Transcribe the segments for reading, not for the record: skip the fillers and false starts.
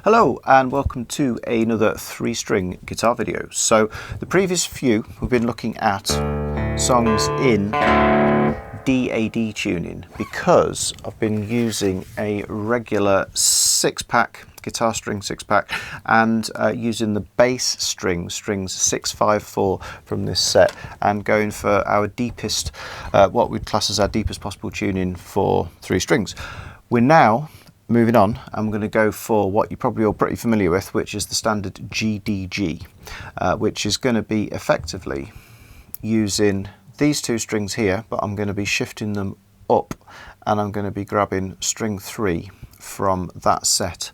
Hello and welcome to another 3-string guitar video. So the previous few we've been looking at songs in DAD tuning because I've been using a regular 6-pack guitar string 6-pack and using the bass strings 654 from this set and going for our deepest, what we'd class as our deepest possible tuning for 3 strings. We're now moving on. I'm going to go for what you're probably all pretty familiar with, which is the standard GDG, which is going to be effectively using these 2 strings here, but I'm going to be shifting them up and I'm going to be grabbing string 3 from that set,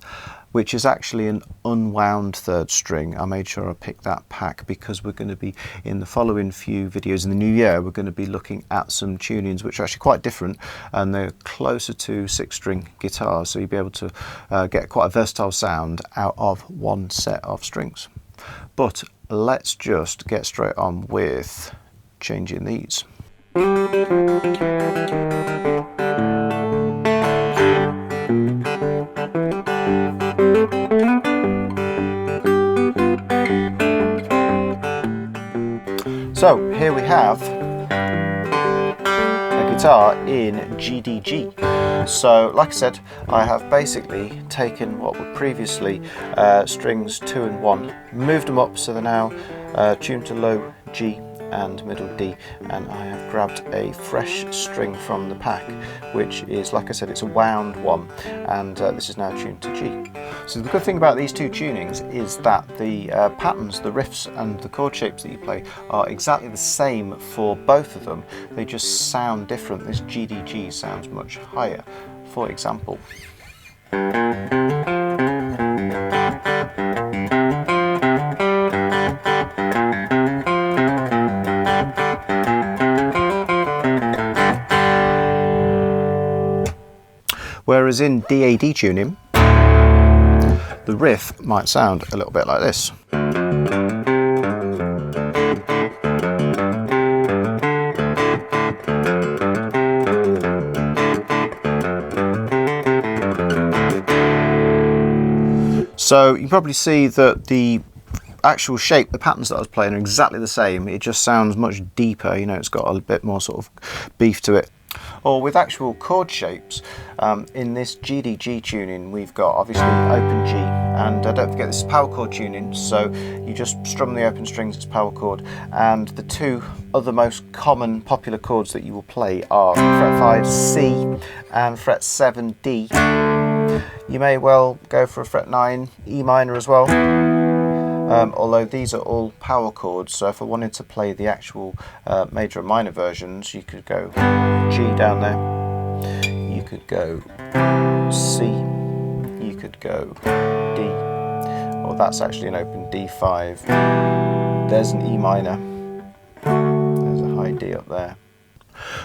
which is actually an unwound 3rd string. I made sure I picked that pack because we're going to be, in the following few videos in the new year, we're going to be looking at some tunings which are actually quite different and they're closer to 6-string guitars, so you'll be able to get quite a versatile sound out of one set of strings. But let's just get straight on with changing these. So here we have a guitar in GDG. So like I said, I have basically taken what were previously strings 2 and 1, moved them up so they're now tuned to low G and middle D, and I have grabbed a fresh string from the pack, which is, like I said, it's a wound one, and this is now tuned to G. So the good thing about these 2 tunings is that the patterns, the riffs and the chord shapes that you play are exactly the same for both of them. They just sound different. This GDG sounds much higher. For example, whereas in DAD tuning, the riff might sound a little bit like this. So you probably see that the actual shape, the patterns that I was playing are exactly the same. It just sounds much deeper, you know, it's got a bit more sort of beef to it. Or with actual chord shapes, in this GDG tuning we've got obviously open G, and don't forget this is power chord tuning, so you just strum the open strings, it's power chord, and the 2 other most common popular chords that you will play are fret 5 C and fret 7 D. You may well go for a fret 9 E minor as well. Although these are all power chords, so if I wanted to play the actual major and minor versions, you could go G down there, you could go C, you could go D, or that's actually an open D5, there's an E minor, there's a high D up there.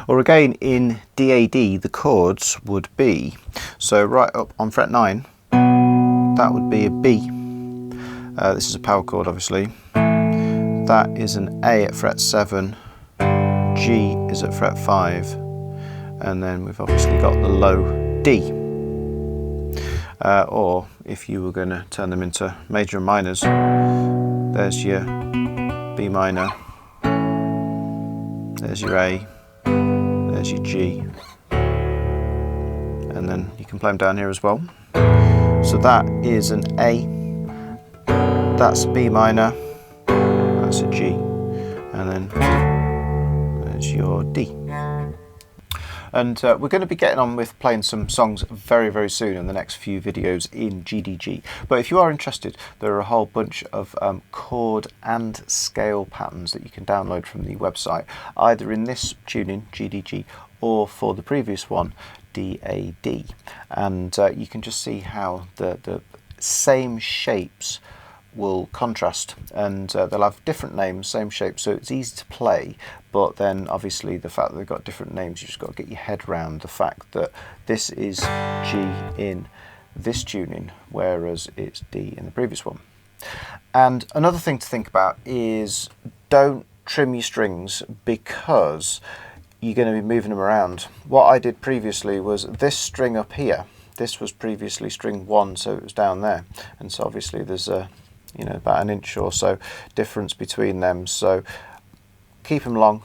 Or again in DAD the chords would be, so right up on fret 9, that would be a B. This is a power chord obviously, that is an A at fret 7, G is at fret 5, and then we've obviously got the low D. Or if you were going to turn them into major and minors, there's your B minor, there's your A, there's your G, and then you can play them down here as well. So that is an A, that's B minor, that's a G, and then there's your D. And we're going to be getting on with playing some songs very, very soon in the next few videos in GDG. But if you are interested, there are a whole bunch of chord and scale patterns that you can download from the website, either in this tuning, GDG, or for the previous one, DAD. And you can just see how the same shapes will contrast, and they'll have different names, same shape, so it's easy to play, but then obviously the fact that they've got different names, you've just got to get your head around the fact that this is G in this tuning, whereas it's D in the previous one. And another thing to think about is don't trim your strings because you're going to be moving them around. What I did previously was this string up here, this was previously string 1, so it was down there, and so obviously there's a, you know, about an inch or so difference between them. So keep them long,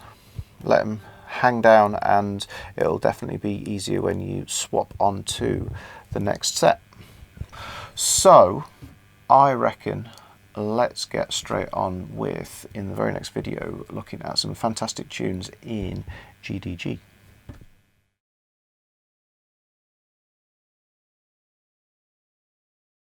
let them hang down, and it'll definitely be easier when you swap onto the next set. So I reckon let's get straight on with, in the very next video, looking at some fantastic tunes in GDG.